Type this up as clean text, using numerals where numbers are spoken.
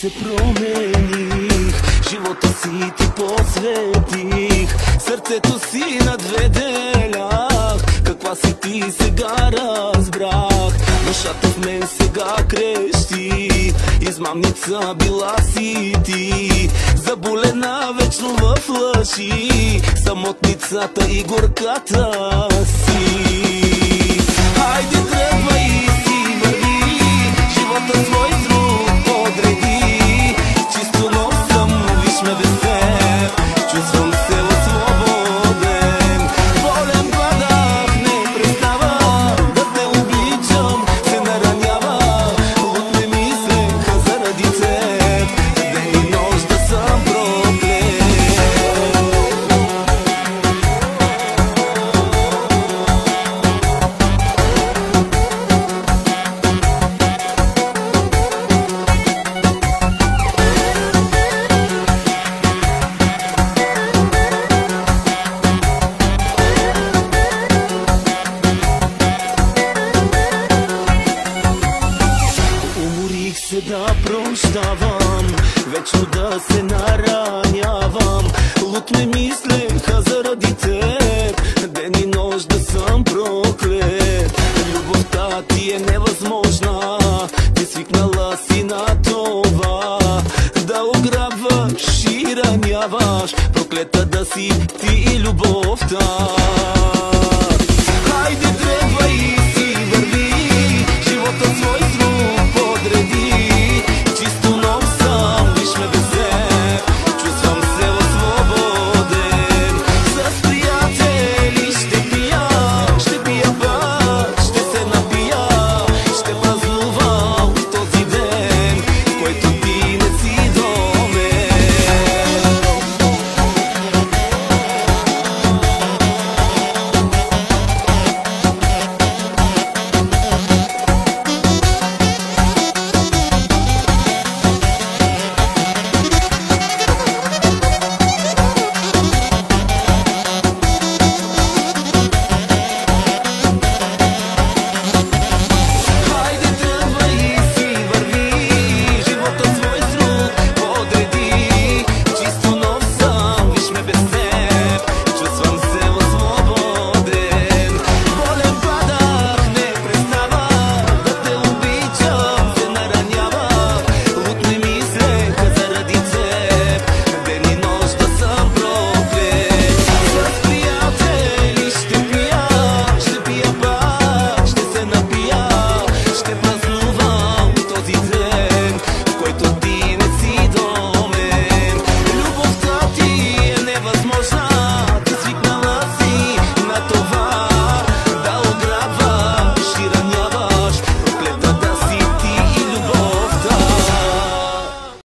се промених, живота си ти посветих, сърцето си надведелях. Каква си ти сега разбрах, душата в мен сега крещи, измамница била си ти, заболена вечно в лъжи, самотницата и горката си. Хайде тръгвай и си върви, живота свой труд подреди, чисто нов съм, виж ме без теб, чувствам се свободен. Болен падах, не престава, да те обичам се наранява, луд ме мислеха заради теб, ден и нощ да съм проклет. Уморих се да прощавам, вечно да се наранявам, луд ме мислеха заради теб, ден и нощ да съм проклет. Любовта ти е невъзможна, ти свикнала си на това, да ограбваш и раняваш, проклета да си ти и любовта.